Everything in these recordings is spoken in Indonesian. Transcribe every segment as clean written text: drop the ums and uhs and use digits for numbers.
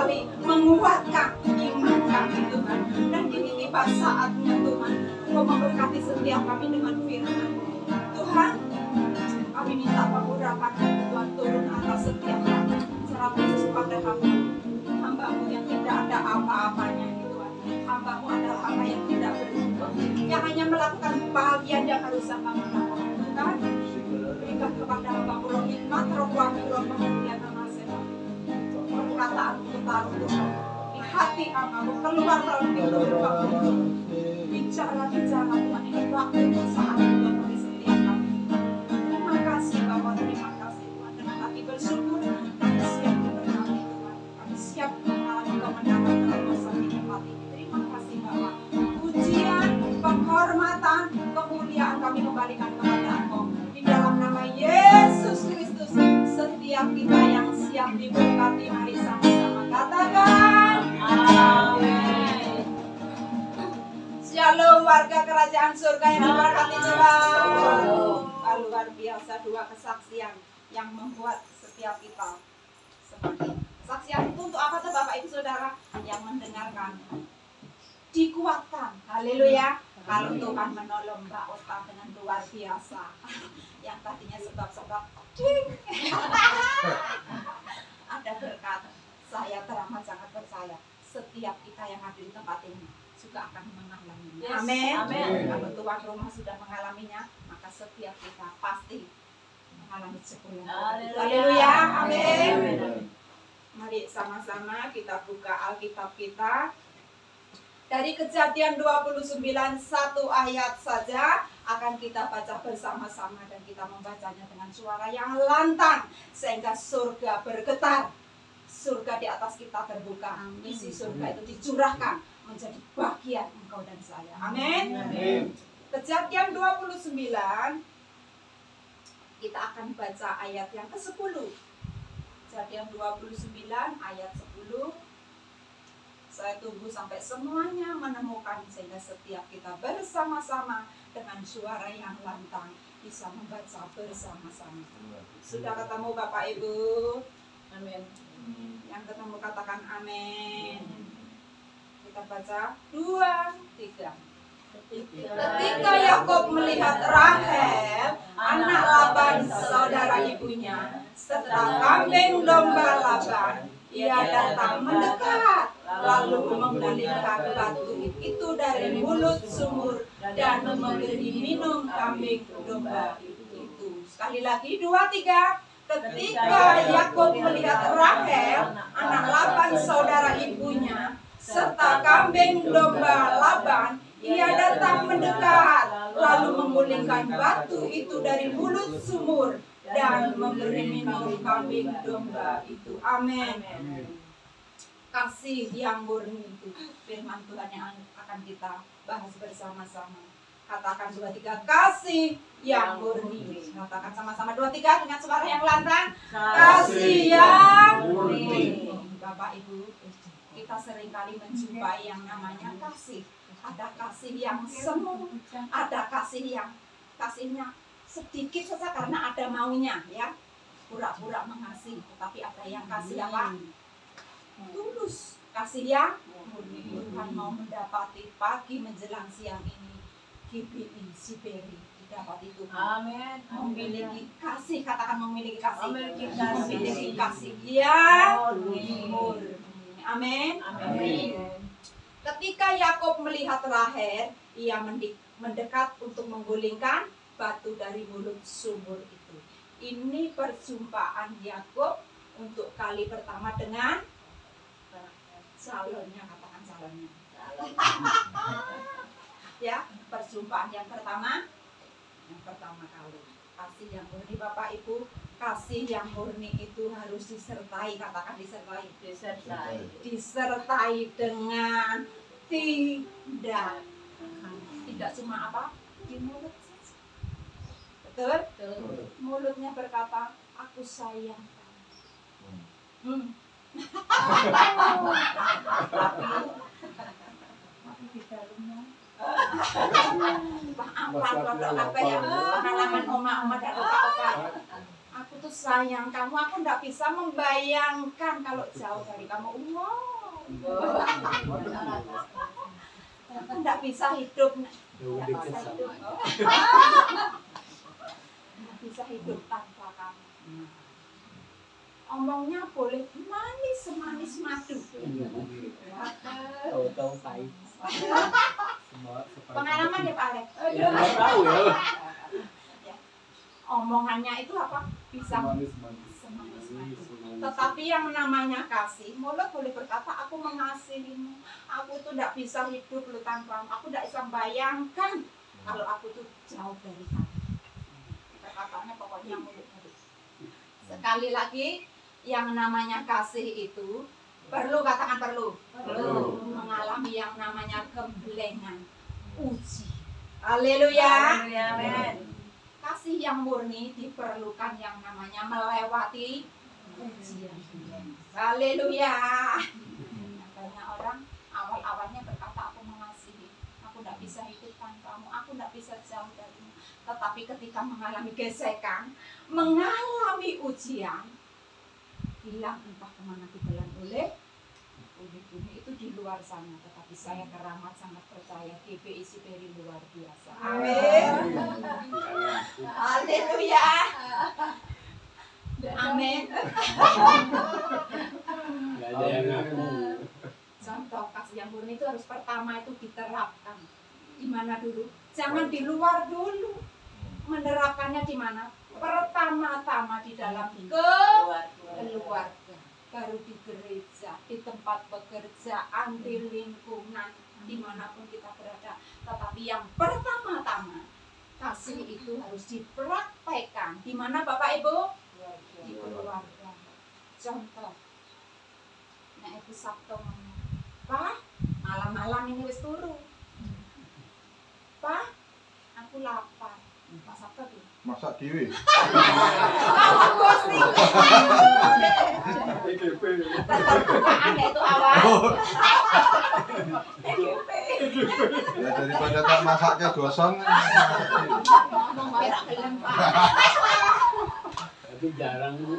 kembali menguatkan iman kami Tuhan. Dan kini tiba saatnya Tuhan, Engkau memberkati setiap kami dengan firman Tuhan. Kami minta pengurapan Tuhan turun atas setiap kami, secara khusus pada hamba-Mu yang tidak ada apa-apanya Tuhan. Hamba-Mu adalah hamba yang tidak bersyukur, yang hanya melakukan bagian yang harus hamba lakukan Tuhan. Berikan kepada hamba-Mu roh hikmat, roh wahyu, roh pengertian, nasihat, perkataan taruh Tuhan di hati hamba-Mu, keluar dalam pintu gerbang. Bicara Tuhan, ini waktu saat Tuhan bagi setiap kami. Terima kasih Bapa, terima kasih Tuhan. Dengan hati bersyukur kami siap diberkati Tuhan. Kami siap mengalami kemenangan dalam masa tempat ini. Terima kasih Bapa. Pujian, penghormatan, kemuliaan kami kembalikan kepada Engkau. Di dalam nama Yesus Kristus, setiap kita yang siap diberkati, mari sama-sama katakan amin. Shalom warga kerajaan surga yang diberkati Tuhan. Luar biasa dua kesaksian yang membuat setiap kita semakin. Kesaksian itu untuk apa tuh Bapak Ibu Saudara yang mendengarkan? Dikuatkan. Haleluya. Kalau Tuhan menolong Mbak Ota dengan luar biasa. Yang tadinya sebab-sebab ding. Ada berkat. Saya teramat sangat percaya setiap kita yang ada di tempat ini juga akan mengalaminya. Yes. Amin. Amin. Kalau tuan rumah sudah mengalaminya, maka setiap kita pasti mengalami kepulangan. Haleluya. Amin. Mari sama-sama kita buka Alkitab kita. Dari Kejadian 29 satu ayat saja akan kita baca bersama-sama dan kita membacanya dengan suara yang lantang sehingga surga bergetar. Surga di atas kita terbuka. Isi surga itu dicurahkan menjadi bagian engkau dan saya. Amin. Kejadian 29 kita akan baca ayat yang ke-10. Kejadian 29 ayat 10. Saya tunggu sampai semuanya menemukan sehingga setiap kita bersama-sama dengan suara yang lantang bisa membaca bersama-sama. Sudah ketemu Bapak Ibu? Amin. Yang ketemu katakan amin. Kita baca 2, 3. Ketika Yakub melihat Rahel, anak Laban saudara ibunya, serta kambing domba Laban, ia datang mendekat, lalu menggulingkan batu itu dari mulut sumur dan memberi minum kambing domba itu. Sekali lagi 2, 3. Ketika Yakub melihat Rahel, anak Laban saudara ibunya, serta kambing domba Laban, ia datang mendekat, lalu menggulingkan batu itu dari mulut sumur dan memberi minum kambing domba itu. Amin. Kasih yang murni itu firman Tuhan yang akan kita bahas bersama-sama. Katakan 2, 3, kasih yang murni. Katakan sama-sama 2, 3 dengan suara yang lantang. Kasih yang murni. Bapak Ibu, kita seringkali menjumpai yang namanya kasih. Ada kasih yang semu, ada kasih yang kasihnya sedikit saja karena ada maunya, ya. Pura-pura mengasihi, tetapi ada yang kasih apa? Tulus. Kasih yang murni. Tuhan mau mendapati pagi menjelang siang ini GBI Siberi didapati Tuhan. Amin. Memiliki kasih, katakan memiliki kasih. Memiliki kasih yang murni. Amin. Amin. Ketika Yakub melihat Rahel, ia mendekat untuk menggulingkan batu dari mulut sumur itu. Ini perjumpaan Yakub untuk kali pertama dengan calonnya, katakan calonnya. Ya, perjumpaan yang pertama kali. Kasih yang murni Bapak Ibu, kasih yang murni itu harus disertai, katakan disertai. Disertai dengan tindakan. Tidak cuma apa? Di mulut saja. Betul? Mulutnya berkata, aku sayang kamu. Tapi di dalamnya apa yang pengalaman oma-oma dan opa-opa, aku tuh sayang kamu, aku nggak bisa membayangkan kalau jauh dari kamu. Wow. Aku nggak bisa hidup. Nggak bisa hidup tanpa kamu. Omongnya boleh manis semanis madu. Tahu-tahu pahit. Pengalaman ya Pak Alex? Ya nggak tahu ya. Omongannya itu apa? Bisa semanis madu. Tetapi yang namanya kasih, mulut boleh berkata aku mengasihimu, aku tuh tidak bisa hidup lu tanpamu, aku tidak bisa bayangkan kalau aku tuh jauh dari kamu. Kata-katanya pokoknya mulut harus. Sekali lagi, yang namanya kasih itu perlu, katakan perlu mengalami yang namanya gemblengan, uji. Haleluya. Amin. Kasih yang murni diperlukan yang namanya melewati ujian. Haleluya. Banyak orang awal-awalnya berkata aku mengasihi, aku tidak bisa hidup tanpamu, aku tidak bisa jauh darimu. Tetapi ketika mengalami gesekan, mengalami ujian, hilang entah kemana ditelan oleh bumi itu di luar sana. Tetapi saya keramat sangat percaya GBI Siberi luar biasa. Amin. Haleluya. Amin. Nggak ada yang ngaku. Contoh kasih yang murni itu harus pertama itu diterapkan. Di mana dulu? Jangan di luar dulu. Menerapkannya di mana? Pertama-tama di dalam keluarga, baru di gereja, di tempat pekerjaan, di lingkungan, dimanapun kita berada. Tetapi yang pertama-tama kasih itu harus dipraktekkan. Di mana Bapak Ibu? Di keluarga. Contoh, nah itu Sabtu, Pak, malam-malam ini wis turu. Pak, aku lapar. Pak Sabtu tuh masak dewe. awal ghosting. EGP. Keterbukaan itu awal. EGP. Ya daripada tak masaknya gosong. Ngomong wae ra gelem, Pak. Tapi jarang Bu.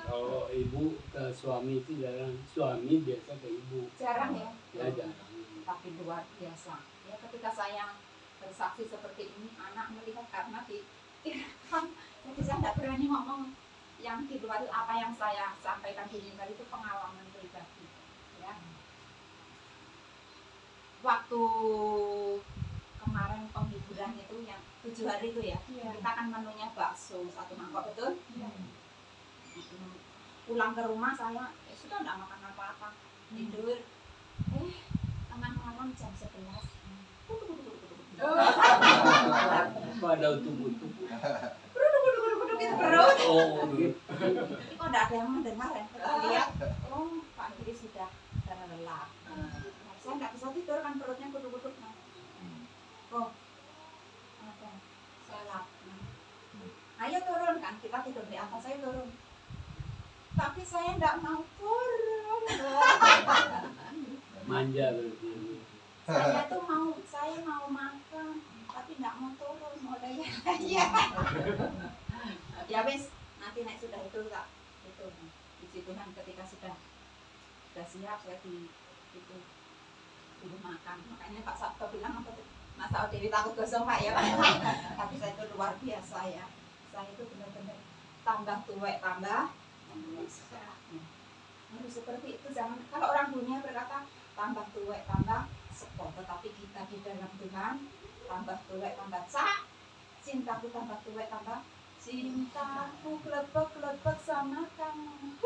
Kalau ibu ke suami itu jarang. Suami biasa ke ibu. Jarang ya. Ya jarang. Tapi luar biasa. Ya ketika saya bersaksi seperti ini, anak melihat karena jadi saya tidak berani ngomong yang di luar itu. Apa yang saya sampaikan di sini itu pengalaman pribadi. Ya. Waktu kemarin penghiburan itu yang 7 hari itu ya, kita kan menunya bakso 1 mangkok, betul? Pulang ke rumah saya sudah tidak makan apa-apa, tidur. Tengah malam jam 11. Pada utuh-utuh. Gitu perut. Oh gitu. Kok tidak ada yang mendengar ya? Kita lihat, oh Pak Giri sudah terlelap. Saya tidak bisa tidur kan perutnya kuduk-kuduk. Oh, ada. Saya lapar. Ayo turun kan, kita tidur di atas, saya turun. Tapi saya tidak mau turun. Manja berarti. Saya mau makan, tapi tidak mau turun, mau daya. Ya wes, nanti naik sudah itu tak itu. Puji Tuhan ketika sudah siap saya di itu dulu makan. Makanya Pak Sabto bilang apa tuh? Masa Dewi takut gosong Pak ya. Tapi saya itu luar biasa ya. Saya itu benar-benar tambah tuwek tambah harus seperti itu. Jangan kalau orang dunia berkata tambah tuwek tambah sepot, tetapi kita di dalam Tuhan tambah tuwek tambah cak, cintaku tambah tuwek tambah cintaku klepek sama kamu.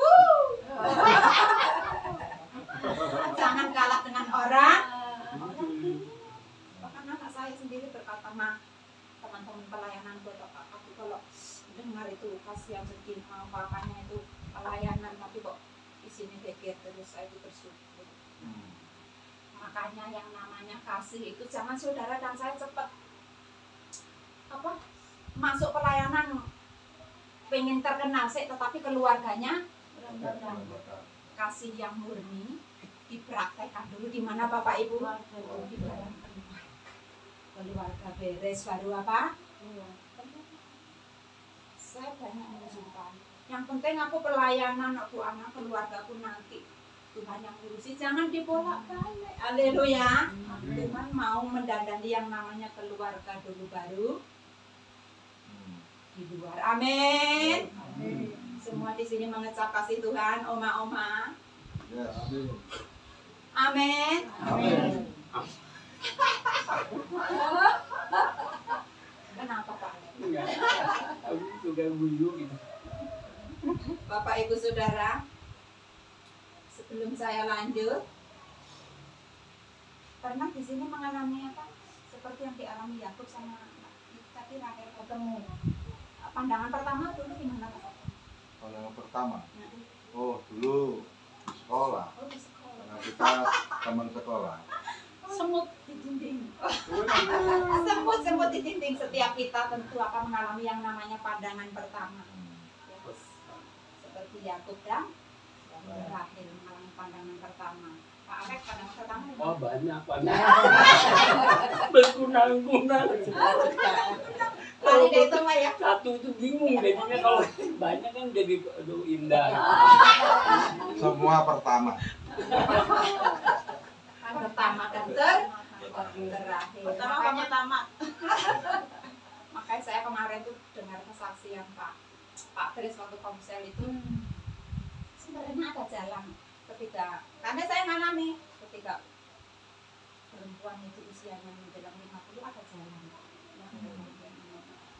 Jangan kalah dengan orang. Bahkan anak saya sendiri berkata, "Ma, teman-teman pelayananku aku kalau dengar itu kasihan sedih, makanya itu pelayanan tapi kok di sini geger terus, saya itu bersyukur." Makanya yang namanya kasih itu jangan saudara dan saya cepat masuk pelayanan pengen terkenal sih, tetapi keluarganya kasih yang murni dipraktekkan dulu di mana Bapak Ibu? Di dalam keluarga beres baru apa? saya banyak mengusulkan. Yang penting aku pelayanan aku anak keluargaku nanti Tuhan yang ngurusi, jangan dibolak-balik. Haleluya. Tuhan mau mendandani yang namanya keluarga dulu baru di luar. Amin. Semua di sini mengecap kasih Tuhan, oma-oma. Yes. Amin. Amin. Kenapa Pak? Enggak. Aku suka guyu gitu. Bapak Ibu Saudara, sebelum saya lanjut, pernah di sini mengalami apa? Seperti yang dialami Yakub sama tadi Rahel ketemu. Pandangan pertama dulu gimana Pak? Kalau yang pertama, oh dulu di sekolah, Oh di sekolah. karena kita teman sekolah. Semut di dinding. Semut di dinding. Setiap kita tentu akan mengalami yang namanya pandangan pertama. Ya, seperti Yakub dan Rahel mengalami pandangan pertama. Pak Alek pandangan pertama Oh banyak. Berguna-guna. lari dari itu mah ya. Satu itu bingung jadinya kalau banyak kan jadi aduh indah. Semua pertama. Pertama dan terakhir. Makanya makanya saya kemarin tuh dengar kesaksian Pak Kris waktu komsel itu sebenarnya ada jalan ketika, karena saya ngalami ketika perempuan itu usianya menjelang 50 ada jalan ya,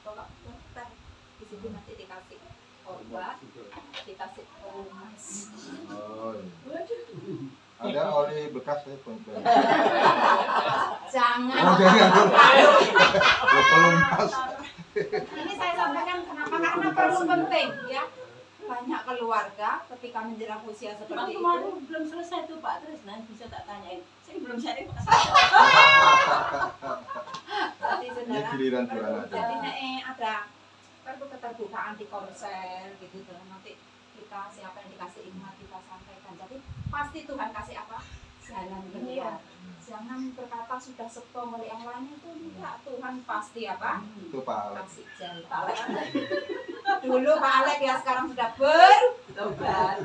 kalau dokter di situ nanti dikasih obat, dikasih omas. Oh, iya. Ada oli bekas ya, Bang. Jangan. Oh, jangan. Ya, pelumas. Ini saya sampaikan kenapa, karena perlu penting ya. Banyak keluarga ketika menjelang usia seperti itu. Kemarin belum selesai tuh Pak Tris, nanti bisa tak tanyain. Saya belum sharing Pak. Jadi Ini saudara, giliran bulan aja. jadi ada perlu keterbukaan di konser gitu tuh. Nanti kita siapa yang dikasih hikmat kita sampaikan. Jadi pasti Tuhan kasih apa? Jalan keluar. Jangan berkata sudah setong oleh yang lain itu enggak. Tuhan pasti apa? Itu Pak Alex. Kasih jalan. Dulu Pak Alek ya, sekarang sudah bertobat.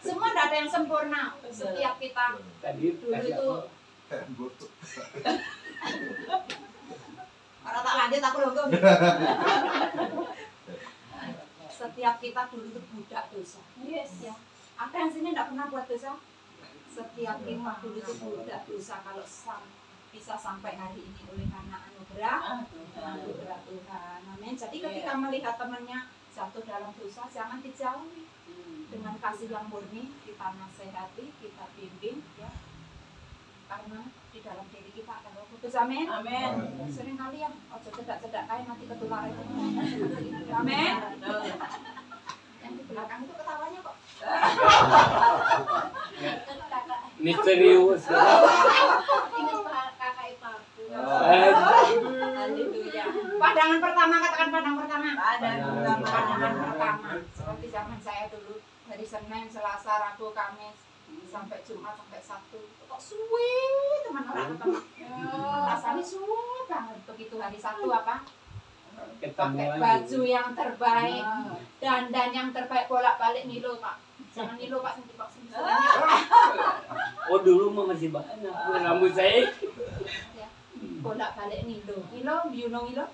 Semua tidak ada yang sempurna. Setiap kita Tadi dulu kasih itu apa? orang tak lanjut aku loh. Setiap kita dulu itu budak dosa. Yes. Ya. Ada yang sini tidak pernah buat dosa? Setiap kita dulu itu budak dosa. Kalau bisa sampai hari ini oleh karena anugerah Tuhan. Amin. Jadi ketika melihat temannya jatuh dalam dosa, jangan dijauhi. Dengan kasih yang murni kita nasihati, kita bimbing ya. Karena di dalam diri kita akan Roh Kudus. Amin. Amin. Sering kali ya, ojo cedak-cedak kayak nanti ketularan. Amin. Yang di belakang itu ketawanya kok. Misterius. Ini kakak iparku. Haleluya. Pandangan pertama, katakan pandangan pertama. Pandangan Pandangan pertama. Seperti zaman saya dulu, dari Senin, Selasa, Rabu, Kamis sampai Jumat sampai Sabtu. Kok suwe teman orang ketemu. Rasanya suwe banget. Begitu hari Sabtu apa? Pakai baju yang terbaik, dandan yang terbaik, bolak-balik Nilo Pak. Jangan Nilo Pak, sendiri Pak sendiri. Oh dulu mah masih banyak rambut saya. Bolak-balik Nilo, you know Nilo?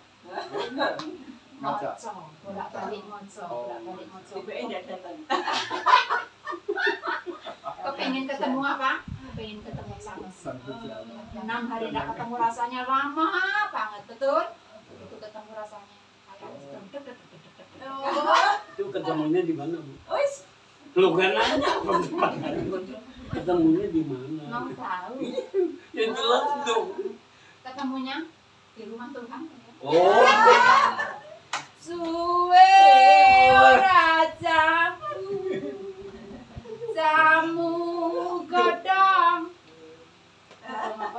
Moco, bolak-balik moco, bolak-balik moco. BPN datang. Kepengen ketemu apa? Pengen ketemu sama. 6 hari tidak ketemu rasanya lama banget, betul? Begitu ketemu rasanya kayak Itu ketemunya di mana, Bu? Wis. Lu kan nanya ketemunya di mana? mau tahu. Ya jelas dong. Ketemunya di rumah Tuhan. Oh. Suwe ora jamu godong.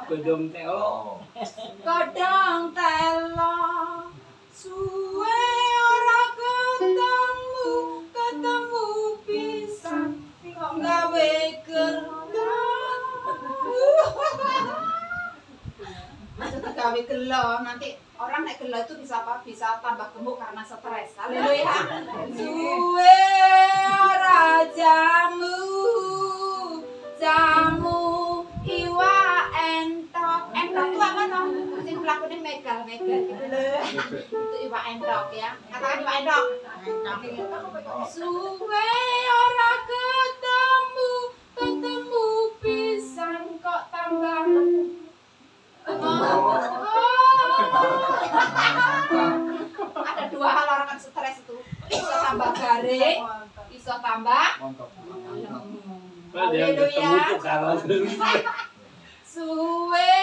Godong telo. Oh. Godong telo. Suwe ora ketemu pisan. Kok gawe gedang. Maksudnya gawe gelo nanti Orang nek gelo itu bisa apa? Bisa tambah gemuk karena stres. Haleluya. Suwe ora jamu, jamu iwa entok. Entok itu apa toh? Sing lakune megal-megal gitu lho. Itu iwa entok ya. Katakan iwa entok. Suwe ora ketemu, ketemu pisan kok tambah ada dua hal orang kan stres itu, iso tambah garing, iso tambah Mantap. Dia ketemu tuh kalah terus. suwe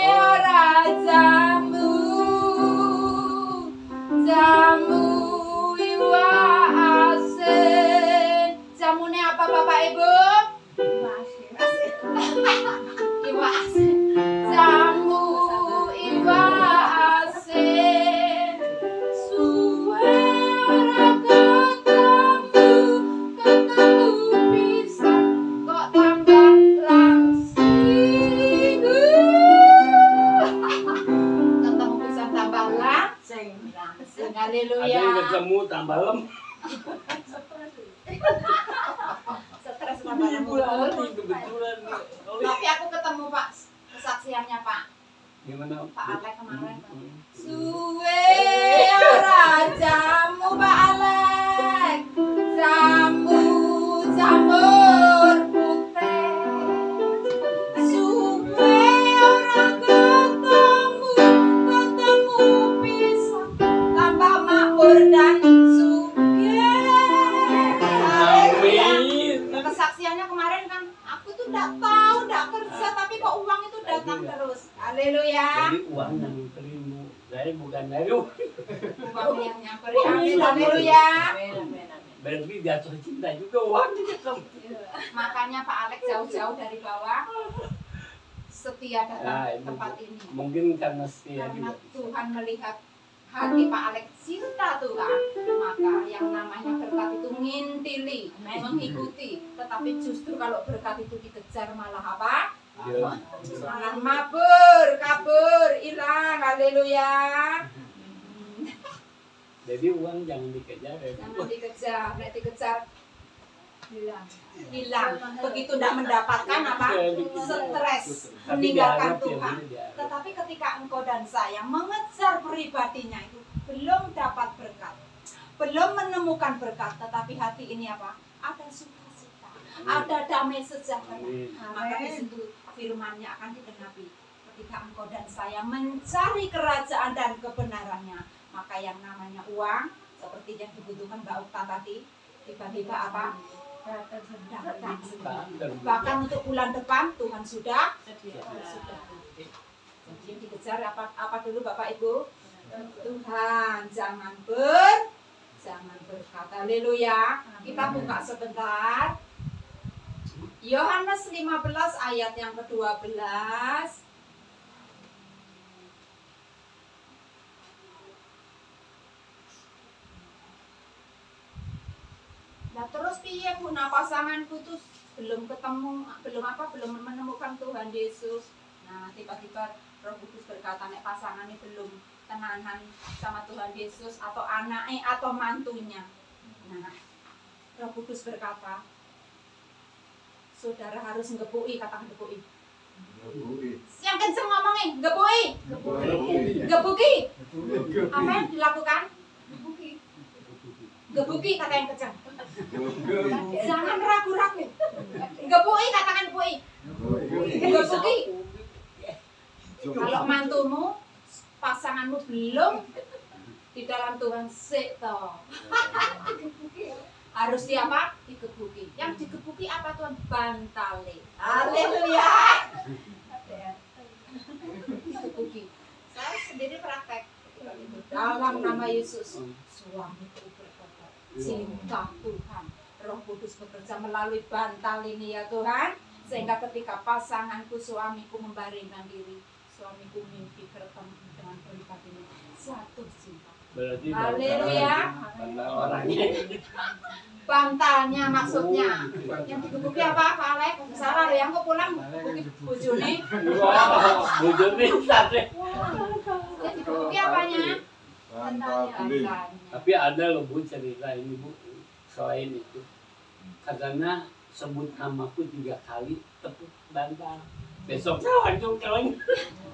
ora jamu, jamu iwa asin. Jamune apa Bapak Ibu? Iwa asin. Jamu iwa asin. Suwe ora ketemu, ketemu pisan kok tambah langsing. Ketemu pisan tambah langsing. Haleluya. Ada yang ketemu tambah lem. Stres tambah lembut. Kebetulan. Tapi aku ketemu Pak kesaksiannya Pak Gimana? Alek kemarin. Suwe ora jamu Pak Alek, jamu jamur putih. Suwe ora ketemu, ketemu pisan tambah makmur dan sugih. Amin. Kesaksiannya kemarin kan aku tuh nggak tahu nggak kerja tapi kok uang itu datang terus. Haleluya. Jadi uang yang nyamperin saya bukan dari Uang yang nyamperin. Amin. Haleluya. berarti jatuh cinta juga uang ketemu. Makanya Pak Alex jauh-jauh dari bawah setia Nah, datang ke itu tempat ini. mungkin karena setia Karena juga. Tuhan melihat hati Pak Alex cinta Tuhan, maka yang namanya berkat itu ngintili, mengikuti. Tetapi justru kalau berkat itu dikejar malah apa? Dia Malah mabur, kabur, hilang. Haleluya. jadi uang jangan dikejar ya. Jangan dikejar, nek dikejar hilang. Begitu tidak mendapatkan apa? Stres, meninggalkan Tuhan. Tetapi ketika engkau dan saya mengejar pribadinya itu belum dapat berkat, belum menemukan berkat, tetapi hati ini apa? Ada sukacita, ada damai sejahtera. Amin. Maka di situ firman-Nya akan digenapi. Ketika engkau dan saya mencari kerajaan dan kebenarannya, maka yang namanya uang seperti yang dibutuhkan Mbak Ukta tadi tiba-tiba apa? Datang segera. Bahkan untuk bulan depan Tuhan sudah. Jadi yang dikejar apa dulu Bapak Ibu? Tuhan, jangan berkata. Haleluya. Kita buka sebentar. Yohanes 15 ayat yang ke-12. Nah terus piye guna pasanganku tuh belum ketemu, belum menemukan Tuhan Yesus. Nah tiba-tiba Roh Kudus berkata nek pasangannya belum tenanan sama Tuhan Yesus atau anaknya atau mantunya. Nah Roh Kudus berkata, saudara harus ngebui, kata ngebui. Yang kenceng ngomongin, ngebui. Gebuki. Apa yang dilakukan? Gebuki kata yang kenceng. Jangan ragu-ragu. Gebui, katakan gebui. Gebuki. Kalau mantumu, pasanganmu belum di dalam Tuhan seto. Harus siapa? Digebuki. Yang digebuki apa Tuhan? Bantale. Haleluya. Digebuki. Saya sendiri praktek. Dalam nama Yesus, suamiku berkata, cinta Tuhan. Roh Kudus bekerja melalui bantal ini ya Tuhan. Sehingga ketika pasanganku, suamiku membaringkan diri, suamiku mimpi bertemu dengan pribadinya. Satu cinta. Berarti Haleluya. orangnya Bantalnya maksudnya. Yang digebuki apa Pak Alek? Salah yang kok pulang gebuki bojone. bujur nih sate. Yang digebuki Tapi apanya? Rantabili. Tapi ada loh Bu cerita ini Bu, selain itu. Karena sebut namaku 3 kali tepuk bantal. Besok langsung kawan.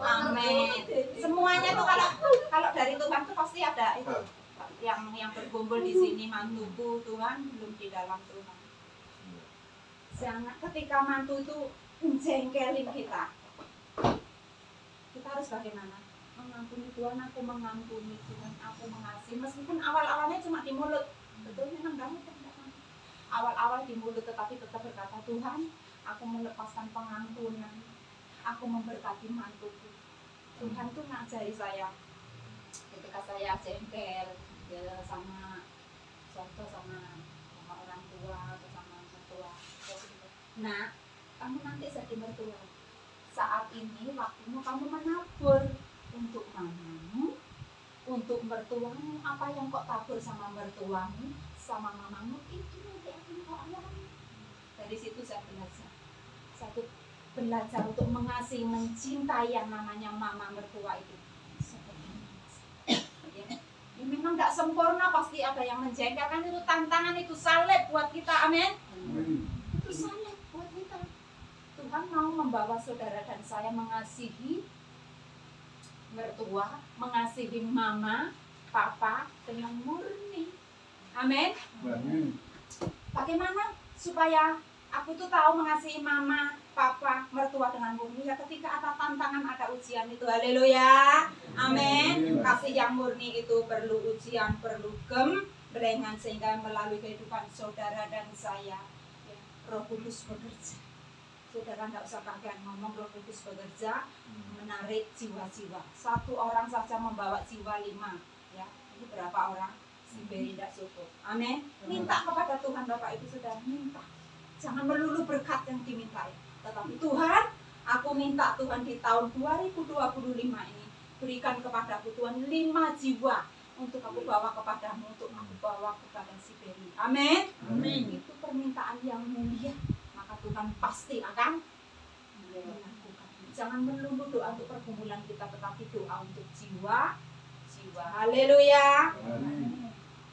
Amin. Semuanya tuh kalau dari Tuhan tuh pasti ada itu. Yang berkumpul di sini mantuku Tuhan belum di dalam Tuhan. Jangan ketika mantu itu jengkelin kita. Kita harus bagaimana? Mengampuni Tuhan, aku mengampuni Tuhan, aku mengasihi. Meskipun awal-awalnya cuma di mulut, betul memang kamu tidak. Awal-awal di mulut tetapi tetap berkata Tuhan, aku melepaskan pengampunan, aku memberkati mantuku. Tuhan tuh ngajari saya ketika saya jengkel ya, sama contoh sama orang tua atau sama mertua. Nah, kamu nanti jadi mertua. Saat ini waktumu kamu menabur untuk mamamu, untuk mertuamu. Apa yang kau tabur sama mertuamu, sama mamamu, itu nanti akan kau alami. Dari situ saya belajar. Satu, belajar untuk mengasihi, mencintai yang namanya mama mertua itu. Ya, memang nggak sempurna, pasti ada yang menjengkelkan. Itu tantangan, itu salib buat kita, amin. Itu salib buat kita. Tuhan mau membawa saudara dan saya mengasihi mertua, mengasihi mama, papa dengan murni, amin. Bagaimana supaya aku tuh tahu mengasihi mama, papa, mertua dengan murni? Ya ketika ada tantangan, ada ujian itu, haleluya, amin. Kasih yang murni itu perlu ujian, perlu gemblengan sehingga melalui kehidupan saudara dan saya, ya, Roh Kudus bekerja. Saudara nggak usah kaget ngomong, Roh Kudus bekerja menarik jiwa-jiwa. 1 orang saja membawa jiwa 5, ya. Ini berapa orang? Si Beri tidak cukup, amin. Minta kepada Tuhan Bapak Ibu Saudara, minta. Jangan melulu berkat yang dimintai, tetapi Tuhan, aku minta Tuhan di tahun 2025 ini berikan kepadaku Tuhan 5 jiwa untuk aku bawa kepadamu, untuk aku bawa kepada si Beri, amin. Itu permintaan yang mulia, maka Tuhan pasti akan melakukan. Jangan melulu doa untuk pergumulan kita, tetapi doa untuk jiwa. Haleluya.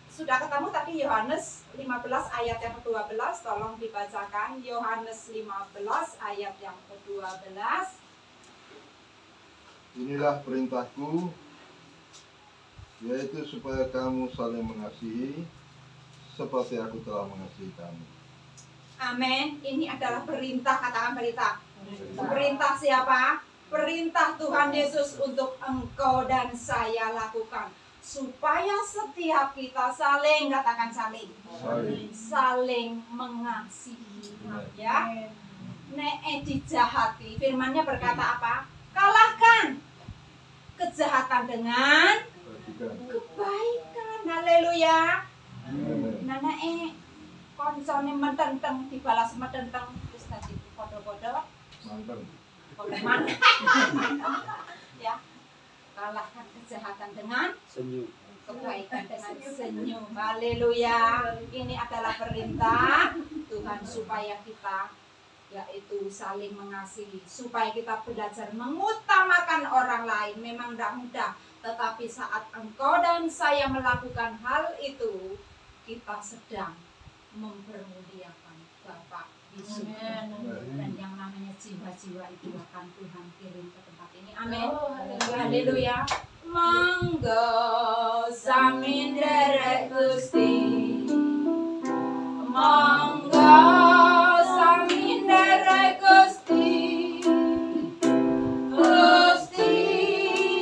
Sudah ketemu tadi Yohanes 15 ayat yang ke-12, tolong dibacakan Yohanes 15 ayat yang ke-12. Inilah perintahku, yaitu supaya kamu saling mengasihi seperti aku telah mengasihi kamu. Amin. Ini adalah perintah, katakan perintah. Perintah siapa? Perintah Tuhan Yesus untuk engkau dan saya lakukan. Supaya setiap kita saling, katakan saling. Saling mengasihi. Ya. Nek dijahati. Firman-Nya berkata apa? Kalahkan kejahatan dengan kebaikan. Haleluya. Nah, koncone mententeng dibalas mententeng terus tadi podo-podo mantan. Ya, kalahkan kejahatan dengan Senyum. kebaikan dengan senyum. Haleluya. Ini adalah perintah Tuhan supaya kita yaitu saling mengasihi, supaya kita belajar mengutamakan orang lain. Memang tidak mudah, tetapi saat engkau dan saya melakukan hal itu, kita sedang mempermuliakan Bapa di surga. Dan yang namanya jiwa-jiwa itu akan Tuhan kirim ke tempat ini. Amin. Haleluya. Monggo samin derek Gusti. Monggo samin derek Gusti. Gusti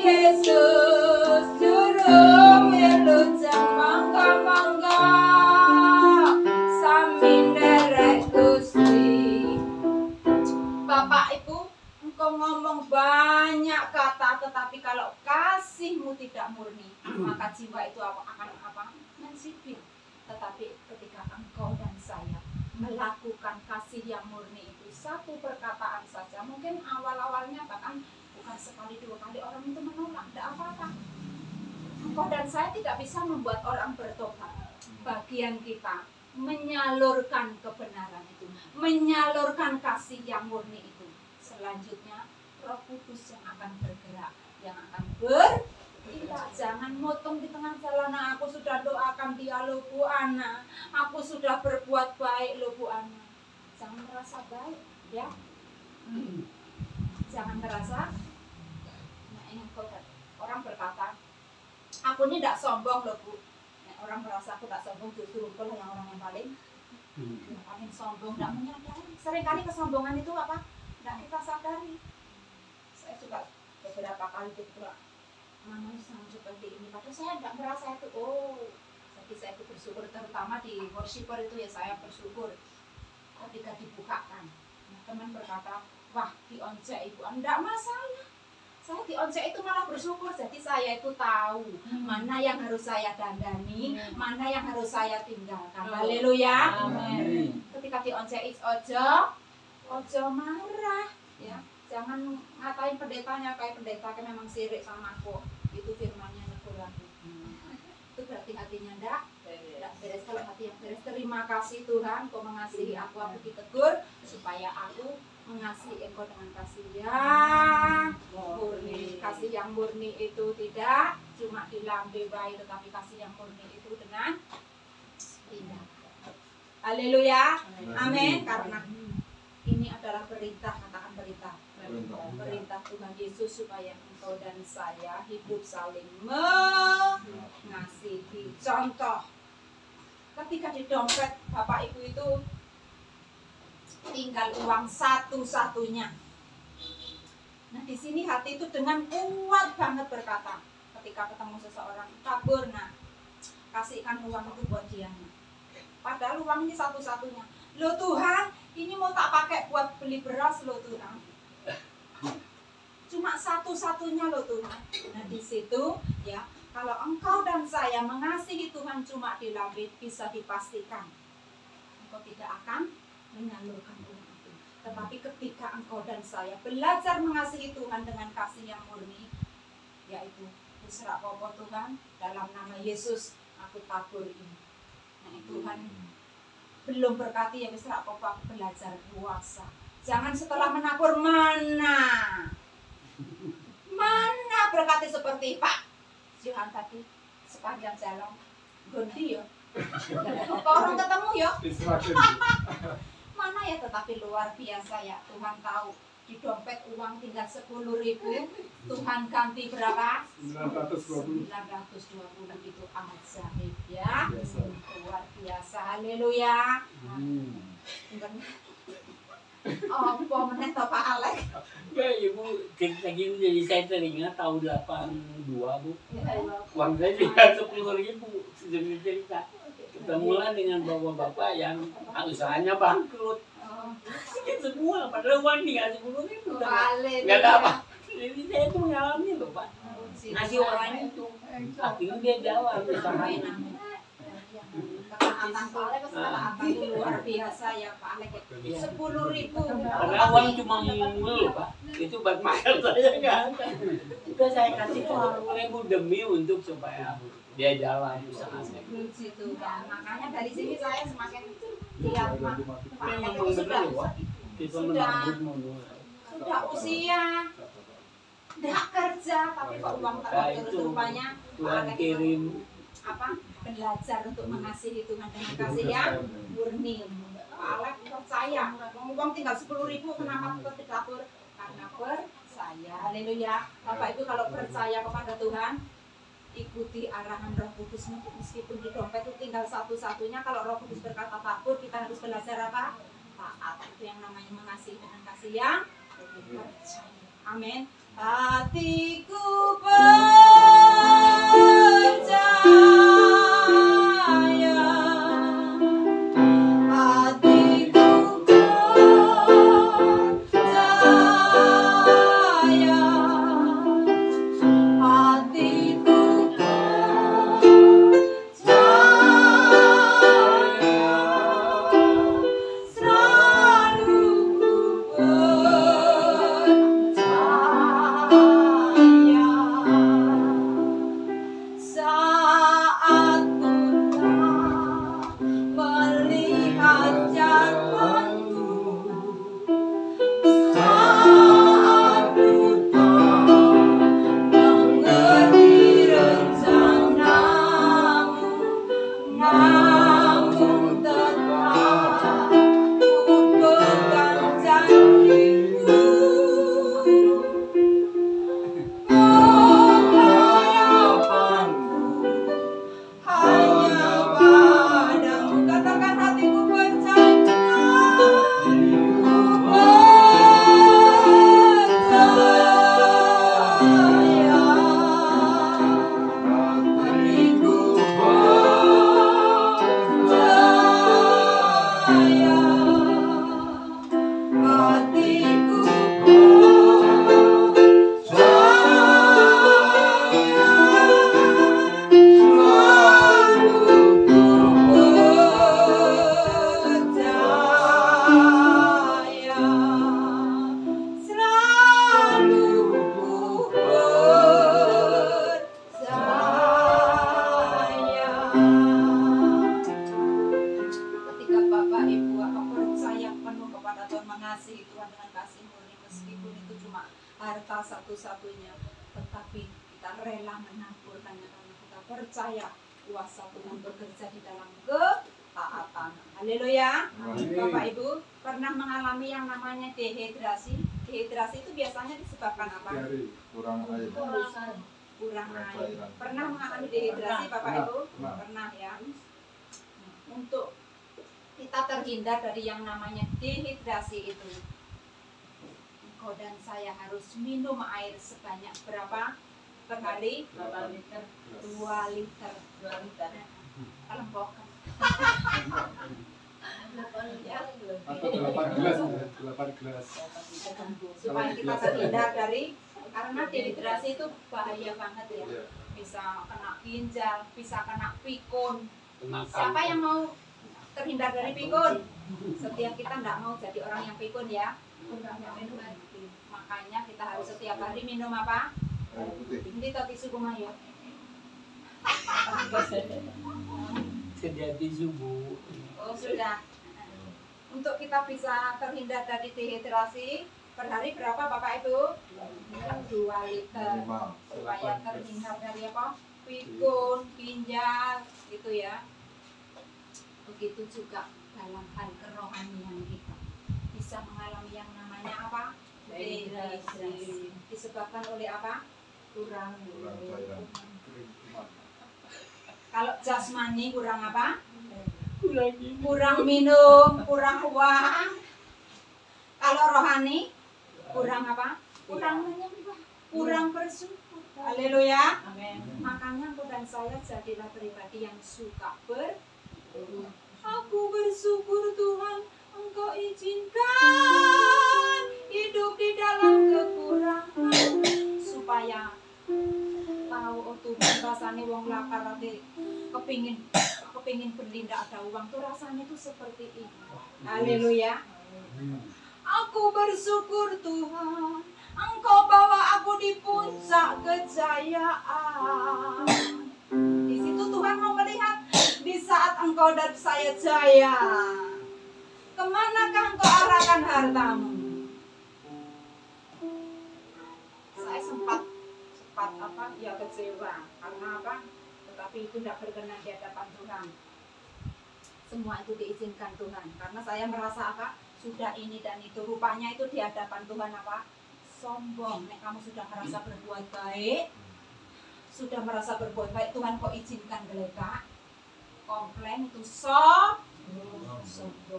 Yesus juru wilujeng monggo samin derek Gusti. Bapak Ibu, engkau ngomong banyak kata, tetapi kalau kasihmu tidak murni, maka jiwa itu akan mensipil. Tetapi ketika engkau dan saya melakukan kasih yang murni itu, 1 perkataan saja, mungkin awal-awalnya bahkan bukan sekali 2 kali orang itu menolak, tidak apa-apa. Engkau dan saya tidak bisa membuat orang bertobat. Bagian kita menyalurkan kebenaran itu, menyalurkan kasih yang murni itu. Selanjutnya Roh Kudus yang akan bergerak, yang akan Tidak, jangan motong di tengah jalan. Nah, aku sudah doakan dia loh Bu Ana. Aku sudah berbuat baik loh Bu Ana. Jangan merasa baik, ya. Jangan merasa. Nah, ini orang berkata, aku ini tidak sombong loh Bu. Nah, orang merasa aku tidak sombong, justru aku lah yang paling sombong, tidak menyadari. Seringkali kesombongan itu apa? Tidak kita sadari. Saya juga beberapa kali juga Mama sama seperti ini, padahal saya tidak merasa itu. Jadi saya itu bersyukur, terutama di worshiper itu ya saya bersyukur ketika dibukakan. Nah, teman berkata, wah dionjek ibu, enggak masalah. Saya dionjek itu malah bersyukur, jadi saya itu tahu mana yang harus saya dandani, mana yang harus saya tinggalkan. Haleluya. Amin. Ketika dionjek ojo marah, ya. Jangan ngatain pendetanya kayak pendeta kayak memang sirik sama aku. Itu firmannya negur aku. Itu berarti hatinya enggak beres. Kalau hati yang beres, terima kasih Tuhan kau mengasihi aku ditegur supaya aku mengasihi engkau dengan kasih yang murni. Kasih yang murni itu tidak cuma di lambe baik, tetapi kasih yang murni itu dengan tindakan. Haleluya. Amin. Karena ini adalah perintah, katakan perintah. Perintah Tuhan Yesus supaya engkau dan saya hidup saling mengasihi. Contoh, ketika di dompet Bapak Ibu itu tinggal uang satu-satunya. Nah, di sini hati itu dengan kuat banget berkata, ketika ketemu seseorang, tabur, nah, kasihkan uang itu buat dia. Padahal uang ini satu-satunya. Loh Tuhan, ini mau tak pakai buat beli beras loh Tuhan. Cuma satu-satunya loh Tuhan. Nah di situ ya, kalau engkau dan saya mengasihi Tuhan cuma di lambe, bisa dipastikan engkau tidak akan menyalurkan uang itu. Tetapi ketika engkau dan saya belajar mengasihi Tuhan dengan kasih yang murni, yaitu usra popo Tuhan, dalam nama Yesus aku tabur ini. Nah Tuhan belum berkati ya usra popo, aku belajar puasa. Jangan setelah menabur mana berkati seperti Pak Johan tadi sepanjang jalan Gondi ya. Kok orang ketemu ya? Mana ya, tetapi luar biasa ya, Tuhan tahu di dompet uang tinggal 10.000, Tuhan ganti berapa? 920 itu amat zahid ya. Luar biasa, haleluya. Oh, meneh toh Pak Alek. Ya Ibu, cerita gini jadi saya teringat tahun 82 Bu. Uang saya tinggal 10.000 sedemi cerita. Kita mulai dengan bapak-bapak yang usahanya bangkrut. Sedikit semua, padahal uang tinggal 10.000. Nggak ada apa. Jadi saya itu mengalami loh Pak. Ngasih orang itu, akhirnya dia jalan usahanya. Ketaatan Pak Alek, ketaatan itu luar biasa ya Pak Alek. 10.000. Karena uang cuma mulu Pak. Itu buat makan saya nggak ada. Itu saya kasih 10.000 demi untuk supaya dia jalan usahanya. Gitu kan. Makanya dari sini saya semakin lihat Pak Alek itu sudah usia, tidak kerja, tapi kok uang tak terus rupanya Pak Alek kirim apa belajar untuk mengasihi Tuhan dengan kasih yang murni. Pak Alek percaya, uang tinggal 10.000 kenapa tetap ditabur? Karena percaya. Haleluya. Bapak Ibu kalau percaya kepada Tuhan, ikuti arahan Roh Kudus. Meskipun di dompet itu tinggal satu-satunya, kalau Roh Kudus berkata tabur, kita harus belajar apa? Taat. Itu yang namanya mengasihi dengan kasih yang percaya. Amin. Hatiku percaya, hatiku percaya, hatiku percaya, selalu ku percaya. kepada Tuhan, mengasihi Tuhan dengan kasih murni, meskipun itu cuma harta satu-satunya, tetapi kita rela menaburkannya karena kita percaya kuasa Tuhan bekerja di dalam ketaatan. Haleluya. Bapak Ibu pernah mengalami yang namanya dehidrasi? Dehidrasi itu biasanya disebabkan apa? Kurang air. Kurang air. Pernah mengalami dehidrasi Bapak Ibu? Pernah ya. Untuk kita terhindar dari yang namanya dehidrasi itu, engkau dan saya harus minum air sebanyak berapa per hari? 8 liter. 2 liter. 2 liter. Kelompokan. Ya. Atau 8 gelas ya, 8 gelas. Supaya kita terhindar dari, karena dehidrasi itu bahaya banget ya. Iya. Bisa kena ginjal, bisa kena pikun. Kena Siapa kanker. yang mau terhindar dari pikun? Setiap kita tidak mau jadi orang yang pikun ya. Makanya kita harus setiap hari minum apa? Air putih. Ini tadi suku mayo. Sejati subuh. Oh sudah. Untuk kita bisa terhindar dari dehidrasi, per hari berapa Bapak Ibu? 2 liter. Minimal. Supaya terhindar dari apa? Pikun, ginjal, gitu ya. Begitu juga dalam hal kerohanian kita. Bisa mengalami yang namanya apa? Dehidrasi. Disebabkan oleh apa? Kurang cairan. Kalau jasmani kurang apa? Lagi. Kurang minum, kurang uang. Kalau rohani kurang apa? Kurang menyembah, kurang bersyukur. Haleluya. Amin. Makanya aku dan saya jadilah pribadi yang suka Aku bersyukur Tuhan, Engkau izinkan hidup di dalam kekurangan, supaya tahu oh Tuhan rasanya wong lapar ate kepingin beli ndak ada uang tuh rasanya tuh seperti ini. Haleluya. Aku bersyukur Tuhan, Engkau bawa aku di puncak kejayaan. Di situ Tuhan mau melihat di saat engkau dan saya jaya, kemanakah engkau arahkan hartamu? Saya sempat apa? Ya kecewa karena apa? Tetapi itu tidak berkenan di hadapan Tuhan. Semua itu diizinkan Tuhan karena saya merasa apa? Sudah ini dan itu, rupanya itu di hadapan Tuhan apa? Sombong. Nek kamu sudah merasa berbuat baik, sudah merasa berbuat baik, Tuhan kok izinkan geletak? Komplain itu sombong.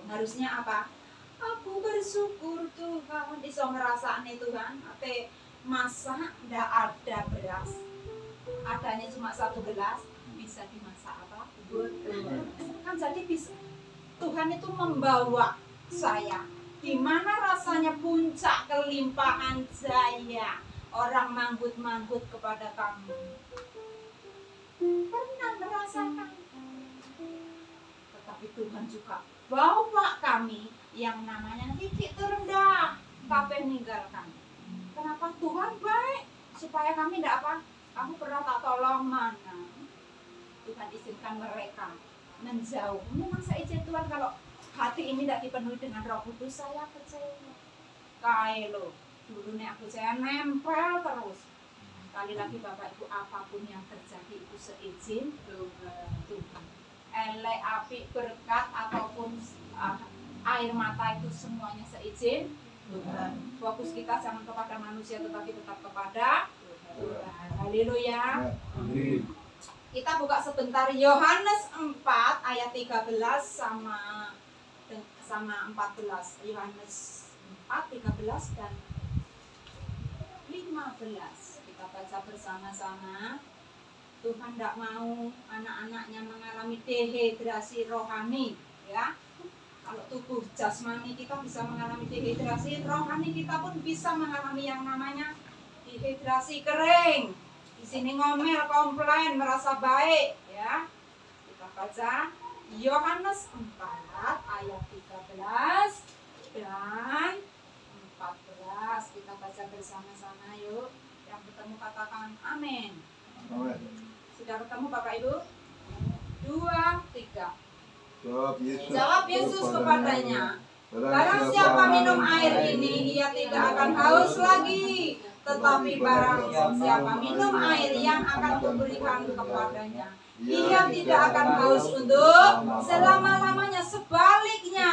Harusnya apa? Aku bersyukur Tuhan, bisa ngerasane Tuhan. Ate masak ndak ada beras, adanya cuma 1 gelas, bisa dimasak apa? Kan jadi bisa Tuhan itu membawa saya di mana rasanya puncak kelimpahan jaya, orang manggut-manggut kepada kamu. Pernah merasakan, tetapi Tuhan juga bawa kami yang namanya titik terendah, kabeh ninggalkan. Kenapa? Tuhan baik supaya kami tidak apa? Kamu pernah tak tolong mana? Tuhan izinkan mereka menjauh. Memang saya izin Tuhan kalau hati ini tidak dipenuhi dengan Roh Kudus, saya kecewa. Kailo, dulu nih aku saya nempel terus. Kali lagi Bapak Ibu, apapun yang terjadi itu seizin Tuhan. Elek, api, berkat ataupun air mata itu semuanya seizin Tuhan. Fokus kita jangan kepada manusia tetapi tetap kepada Tuhan. Haleluya. Kita buka sebentar Yohanes 4 ayat 13 sama 14. Yohanes 4, 13 dan 15. Kita baca bersama-sama. Tuhan tidak mau anak-anaknya mengalami dehidrasi rohani, ya. Kalau tubuh jasmani kita bisa mengalami dehidrasi, rohani kita pun bisa mengalami yang namanya dehidrasi kering. Di sini ngomel, komplain, merasa baik, ya. Kita baca Yohanes 4 ayat 13 dan 14. Kita baca bersama-sama yuk. Yang ketemu katakan amin. Amin. Sudah ketemu Bapak Ibu? 2, 3. Jawab Yesus. Jawab Yesus kepadanya, Barang siapa minum air ini, ia tidak akan haus lagi. Tetapi barang siapa minum air yang akan kuberikan kepadanya, ia tidak akan haus untuk selama-lamanya. Sebaliknya,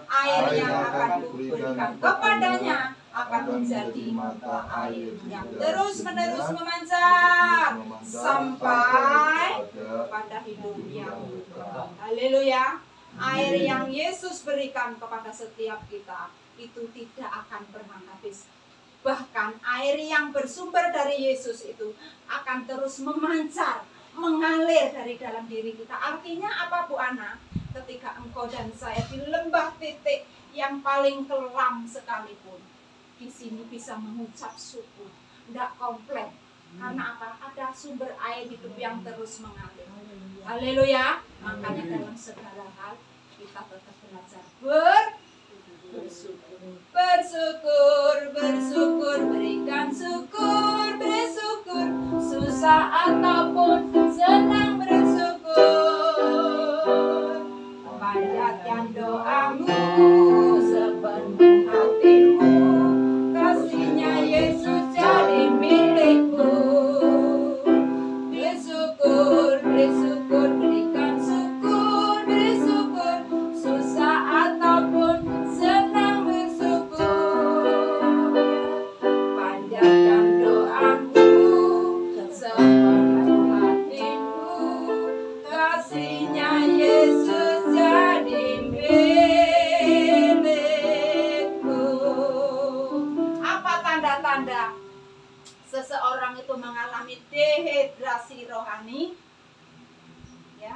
air yang akan kuberikan kepadanya akan menjadi mata air yang terus-menerus memancar sampai pada hidup yang kekal. Haleluya. Air yang Yesus berikan kepada setiap kita itu tidak akan pernah habis. Bahkan air yang bersumber dari Yesus itu akan terus memancar, mengalir dari dalam diri kita. Artinya apa, Bu Ana? Ketika engkau dan saya di lembah titik yang paling kelam sekalipun, di sini bisa mengucap syukur, tidak komplain. Karena apa? Ada sumber air hidup yang terus mengalir. Haleluya. Makanya dalam segala hal kita tetap belajar bersyukur. Bersyukur, berikan syukur, bersyukur. Susah ataupun senang bersyukur. Panjatkan doamu sepenuh hatimu. Kasihnya Yesus jadi milikmu. Bersyukur, berikan syukur, bersyukur. Susah ataupun senang bersyukur. Panjatkan doamu sepenuh hatimu. Kasihnya Yesus jadi milikmu. Apa tanda-tanda seseorang itu mengalami dehidrasi rohani? Ya,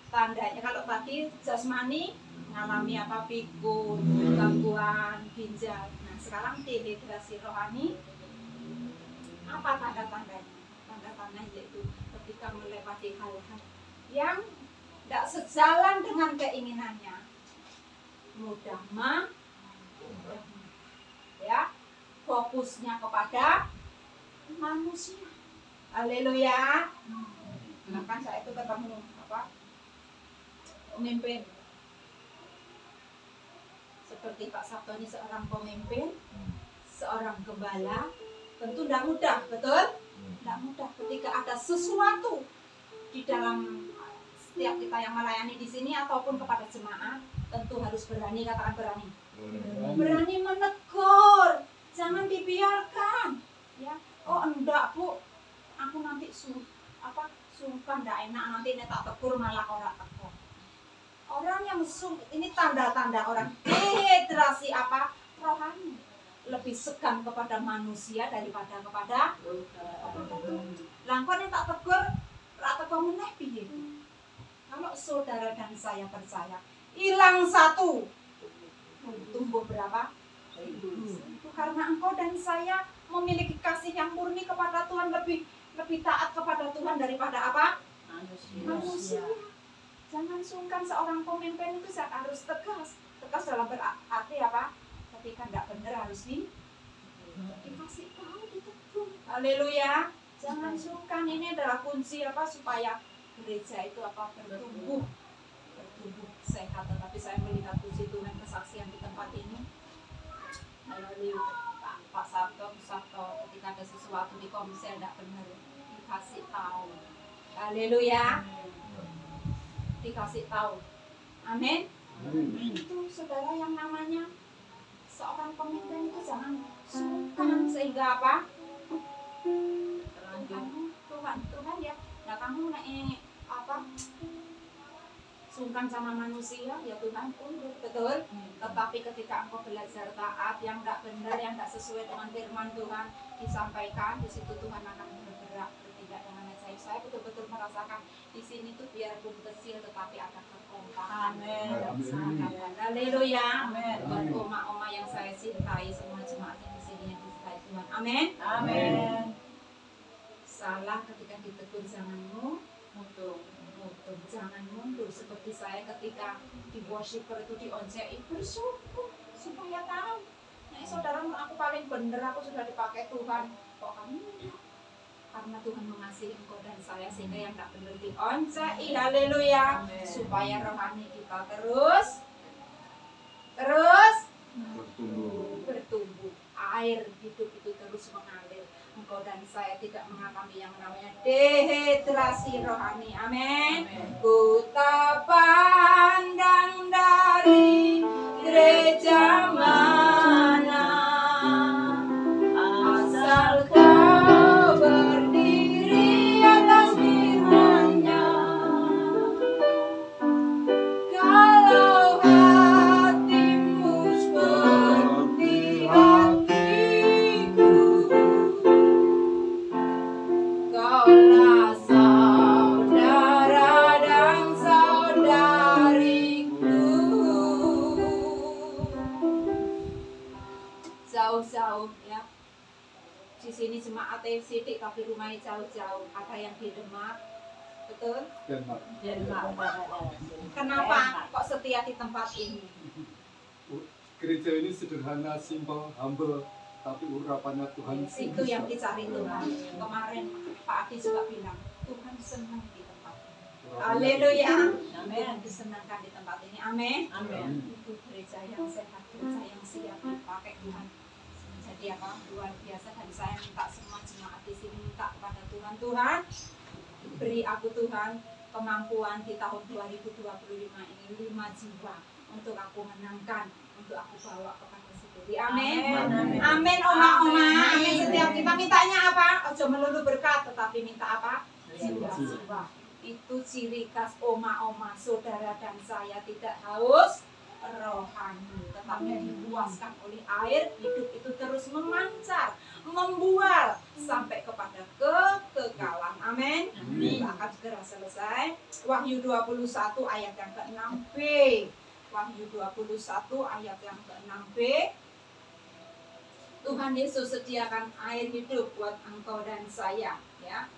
tandanya kalau tadi jasmani mengalami apa, pikun, gangguan ginjal. Nah, sekarang dehidrasi rohani, apa tanda-tandanya? Tanda-tandanya yaitu ketika melewati hal-hal yang tidak sejalan dengan keinginannya, mudah ya, fokusnya kepada manusia. Haleluya. Bahkan saya itu ketemu pemimpin seperti Pak Sabto ini, seorang pemimpin, seorang gembala. Tentu tidak mudah, betul? Tidak mudah ketika ada sesuatu di dalam setiap kita yang melayani di sini ataupun kepada jemaat, tentu harus berani, katakan berani. Berani menegur, jangan dibiarkan. Ya, oh enggak Bu, aku nanti sungkan, enggak enak, nanti ini tak tegur malah orang tegur. Orang yang ini tanda-tanda orang dehidrasi rohani, lebih segan kepada manusia daripada kepada Tuhan. Langkon yang tak tegur meneh piye. Kalau saudara dan saya percaya, hilang satu, tumbuh berapa? Itu karena engkau dan saya memiliki kasih yang murni kepada Tuhan, lebih taat kepada Tuhan daripada apa? Manusia. Jangan sungkan, seorang pemimpin itu harus tegas dalam berarti apa? Ketika tidak benar harus dikasih tahu, ditegur. Haleluya. Jangan sungkan, ini adalah kunci supaya gereja itu bertumbuh sehat. Tetapi saya melihat puji Tuhan kesaksian di tempat ini melalui Pak Sabto ketika ada sesuatu di komsel tidak benar dikasih tahu. Haleluya. Dikasih tahu. Amin. Itu saudara yang namanya seorang pemimpin itu jangan sungkan, sehingga apa? Tuhan ya. Nah, kamu sungkan sama manusia, ya Tuhan pun betul. Tetapi ketika engkau belajar taat, yang tidak benar, yang tidak sesuai dengan firman Tuhan disampaikan, di situ Tuhan akan bergerak, bertindak dengan ajaib. Saya betul-betul merasakan di sini tuh biarpun kecil tetapi ada kekompakan. Amin. Haleluya. Buat oma-oma yang saya cintai, semua jemaat yang di sini yang dicintai Tuhan. Amin. Amin. Salah ketika ditegur, jangan mundur, jangan mundur. Seperti saya ketika di worshiper itu dioncei, bersyukur supaya tahu. Nah, saudara, aku paling bener, aku sudah dipakai Tuhan. Kok kamu enggak? Karena Tuhan mengasihi engkau dan saya, sehingga yang tak benar dioncei. Haleluya. Supaya rohani kita terus terus bertumbuh. air hidup itu terus mengalir. Engkau dan saya tidak mengalami yang namanya dehidrasi rohani. Amin. Ku tak pandang dari gereja mana, asal kau berdiri atas firman-Nya. Kalau hatimu seperti hatiku, kaulah saudara dan saudariku. Jauh-jauh ya. Di sini jemaat sidik tapi rumahnya jauh-jauh. Ada yang di Demak, betul? Denmark. Kenapa kok setia di tempat ini? Gereja ini sederhana, simple, humble, tapi urapannya Tuhan. Itu yang dicari Tuhan. Kemarin Pak Adi juga bilang, Tuhan senang di tempat ini. Haleluya. Tuhan disenangkan di tempat ini. Amin. Itu gereja yang sehat, gereja yang siap dipakai Tuhan. Jadi apa? Luar biasa. Dan saya minta semua jemaat di sini minta kepada Tuhan, Tuhan beri aku Tuhan kemampuan di tahun 2025 ini 5 jiwa untuk aku menangkan, untuk aku bawa kepada sendiri. Amin. Amin. Oma. Amin. Setiap kita mintanya apa? Ojo melulu berkat, tetapi minta apa? Jiwa. Itu ciri khas oma-oma, saudara dan saya tidak haus rohani, tetapi dipuaskan oleh air hidup itu terus memancar, membual sampai kepada kekekalan. Amin. Kita akan segera selesai. Wahyu 21 ayat yang ke-6b. Wahyu 21 ayat yang ke-6b. Tuhan Yesus sediakan air hidup buat engkau dan saya, ya,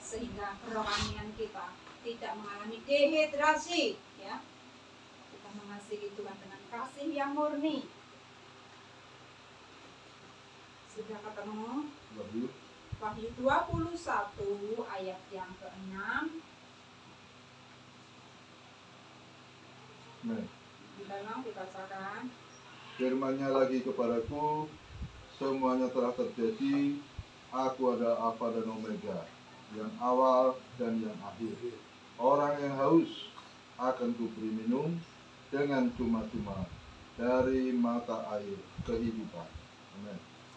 sehingga kerohanian kita tidak mengalami dehidrasi, ya. Kita mengasihi Tuhan dengan kasih yang murni. Sudah ketemu? Wahyu 21 ayat yang ke-6. Di dalam dibacakan. Firman-Nya lagi kepadaku, semuanya telah terjadi. Aku adalah Alfa dan Omega, yang awal dan yang akhir. Orang yang haus akan kuberi minum dengan cuma-cuma dari mata air kehidupan.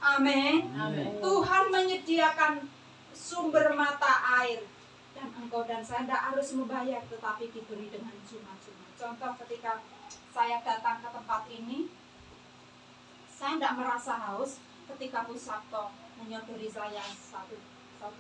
Amin. Amin. Tuhan menyediakan sumber mata air dan engkau dan saya tidak harus membayar, tetapi diberi dengan cuma-cuma. Contoh ketika saya datang ke tempat ini, saya tidak merasa haus ketika Bu Sabto menyodori saya satu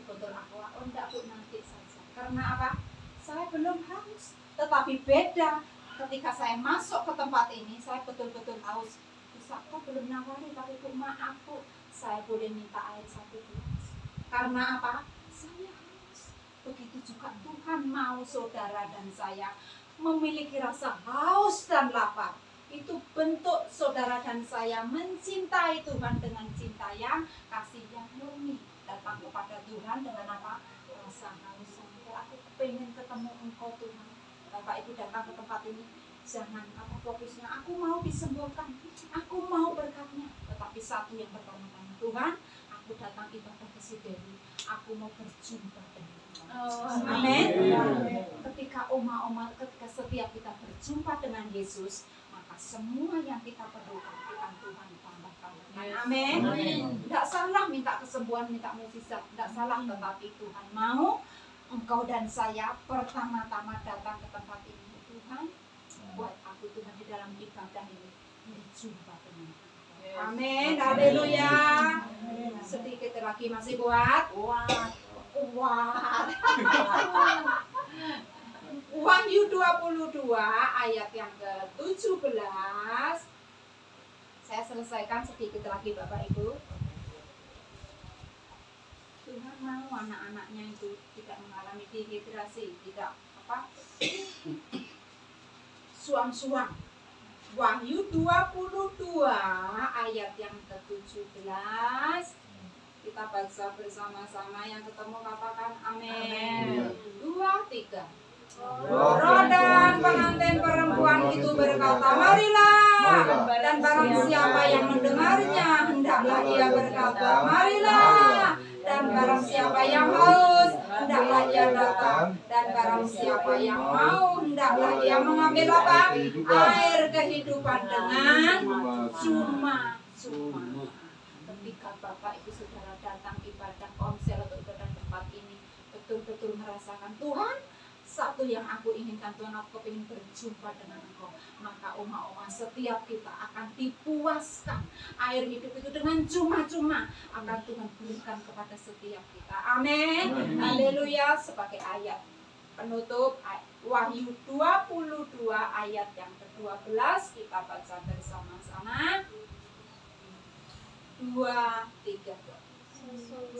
botol aqua. Oh enggak Bu, nanti saja. Karena apa? Saya belum haus. Tetapi beda ketika saya masuk ke tempat ini, saya betul-betul haus. Bu Sabto belum nawari, tapi Bu maaf Bu, saya boleh minta air 1 gelas. Karena apa? Saya haus. Begitu juga Tuhan mau saudara dan saya memiliki rasa haus dan lapar. Itu bentuk saudara dan saya mencintai Tuhan dengan cinta yang kasih yang murni. Datang kepada Tuhan dengan apa? Rasa haus. Aku pengen ketemu Engkau Tuhan. Bapak Ibu datang ke tempat ini, jangan apa fokusnya aku mau disembuhkan, aku mau berkatnya. Tetapi satu yang pertama-tama, Tuhan, aku datang ibadah ke Dewi, aku mau berjumpa dengan Tuhan. Amin. Ketika ketika setiap kita berjumpa dengan Yesus, maka semua yang kita perlukan Tuhan tambahkan. Amin. Tidak salah minta kesembuhan, minta mukjizat, tidak salah, tetapi Tuhan mau engkau dan saya pertama-tama datang ke tempat ini. Tuhan, buat aku Tuhan di dalam ibadah ini berjumpa dengan Tuhan. Amin. Haleluya. Sedikit lagi masih kuat. Wahyu 22 ayat yang ke-17. Saya selesaikan sedikit lagi Bapak Ibu. Tuhan mau anak-anaknya itu tidak mengalami dehidrasi, tidak suam-suam. Wahyu 22 ayat yang ke-17. Kita baca bersama-sama, yang ketemu katakan amin. 2, 3. Roh dan pengantin perempuan itu berkata, marilah. Dan barang siapa yang mendengarnya, hendaklah ia berkata, marilah. Dan barang siapa yang haus, hendaklah ia datang. Dan barang siapa yang mau, hendaklah ia mengambil apa? Air kehidupan dengan cuma-cuma. Ketika Bapak Ibu Saudara datang ibadah konsel atau ibadah tempat ini, betul-betul merasakan Tuhan, satu yang aku inginkan Tuhan, aku ingin berjumpa dengan Engkau. Maka oma-oma setiap kita akan dipuaskan air hidup itu dengan cuma-cuma akan Tuhan berikan kepada setiap kita. Amin. Haleluya. Sebagai ayat penutup Wahyu 22 ayat yang ke-12 kita baca bersama-sama. 2, 3.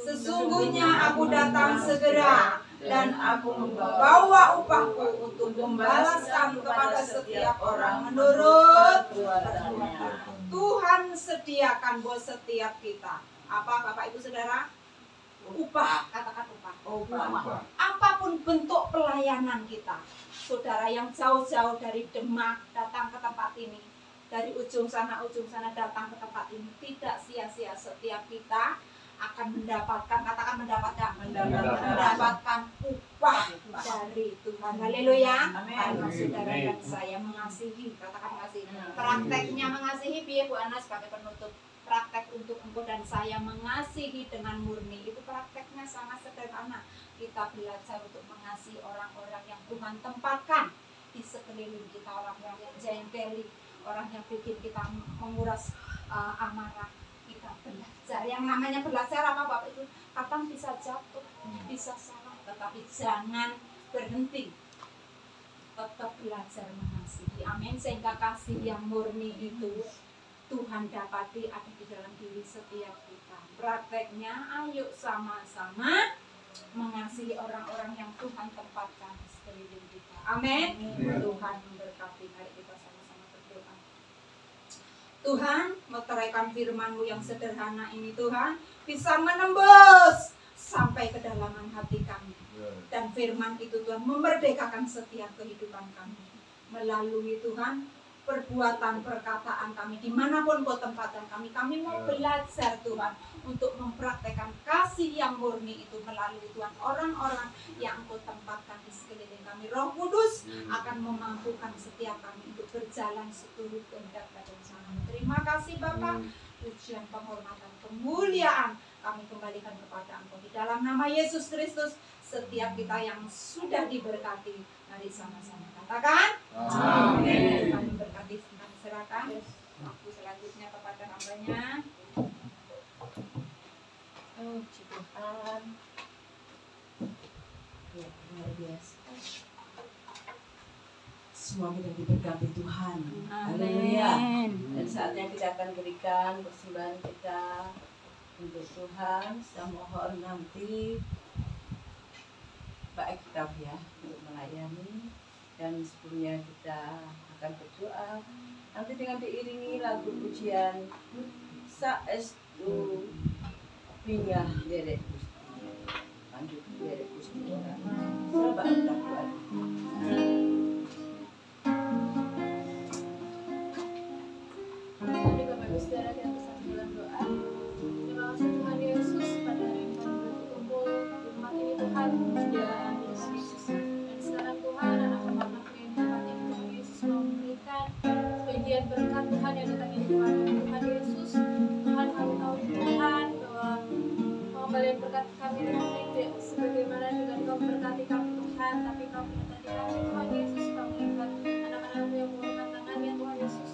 Sesungguhnya aku datang segera dan aku membawa upahku untuk membalaskan kepada setiap orang menurut perbuatannya. Tuhan sediakan buat setiap kita. Apa Bapak Ibu Saudara? Upah, katakan upah. Apapun bentuk pelayanan kita. Saudara yang jauh-jauh dari Demak datang ke tempat ini, dari ujung sana datang ke tempat ini, tidak sia-sia. Setiap kita akan mendapatkan, katakan mendapatkan upah dari Tuhan. Haleluya. Karena saudara dan saya mengasihi, katakan mengasihi. Prakteknya mengasihi, biar Bu Ana sebagai penutup. Praktek untuk engkau dan saya mengasihi dengan murni, itu prakteknya sangat sederhana. Kita belajar untuk mengasihi orang-orang yang Tuhan tempatkan di sekeliling kita, orang-orang yang jengkeli, orang yang bikin kita menguras amarah. Kita belajar, yang namanya belajar apa Bapak Ibu? Kadang bisa jatuh, bisa salah, tetapi jangan berhenti, tetap belajar mengasihi. Amin. Sehingga kasih yang murni itu Tuhan dapati ada di dalam diri setiap kita. Prakteknya ayo sama-sama mengasihi orang-orang yang Tuhan tempatkan di sekeliling kita. Amin. Tuhan memberkati. Mari kita sama-sama berdoa. Tuhan, meteraikan firman-Mu yang sederhana ini Tuhan bisa menembus sampai kedalaman hati kami. Dan firman itu Tuhan memerdekakan setiap kehidupan kami. Melalui Tuhan perbuatan, perkataan kami, dimanapun Kau tempatkan kami mau belajar Tuhan untuk mempraktekkan kasih yang murni itu melalui Tuhan orang-orang yang Kau tempatkan di sekeliling kami. Roh Kudus akan memampukan setiap kami untuk berjalan seturut kehendak dan rencana. Terima kasih Bapak. Pujian, penghormatan, kemuliaan kami kembalikan kepada Engkau di dalam nama Yesus Kristus. Setiap kita yang sudah diberkati, mari sama-sama katakan amin. Kami berkati, kami serahkan waktu selanjutnya kepada hambanya. Oh Tuhan, ya luar biasa. Semua kita diberkati Tuhan. Haleluya. Dan saatnya kita akan berikan persembahan kita untuk Tuhan. Saya mohon nanti Pak Ektab ya untuk melayani, dan sebelumnya kita akan berdoa. Nanti dengan diiringi lagu pujian Saestu Bingah Derek Gusti. Lanjut Derek Gusti. Coba kita doa. Mari Bapak Ibu Saudara kita bersama dalam doa. Terima kasih Tuhan Yesus pada hari ini kami berkumpul di tempat ini Tuhan sudah Yesus. Dan sekarang Tuhan anak-anakmu yang tempat ini Tuhan Yesus mau memberikan sebagian berkat Tuhan yang datang dari Tuhan Yesus. Tuhan kami tahu Tuhan bahwa pengembalian berkat kami tidak sebagaimana dengan Kau berkati kami Tuhan, tapi Kau menyertai kami Tuhan Yesus. Kau melihat anak-anakmu yang mengulurkan tangannya Tuhan Yesus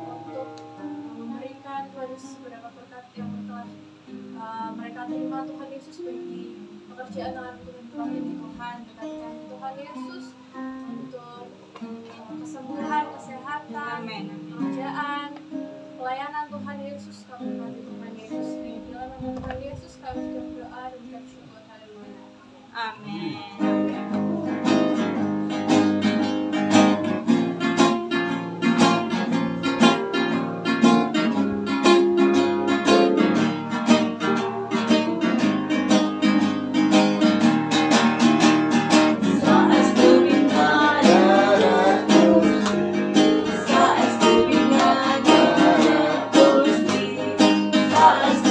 untuk memberikan Tuhan Yesus beberapa berkat yang telah mereka terima Tuhan Yesus bagi pekerjaan tangan Tuhan Tuhan ini Tuhan. Berkatkan Tuhan Yesus untuk kesembuhan, kesehatan, pekerjaan, pelayanan Tuhan Yesus. Kami berkati Tuhan Yesus. Di dalam nama Tuhan Yesus kami berdoa dan mengucap syukur. Haleluya. Amin. Saestu Bingah Palestina.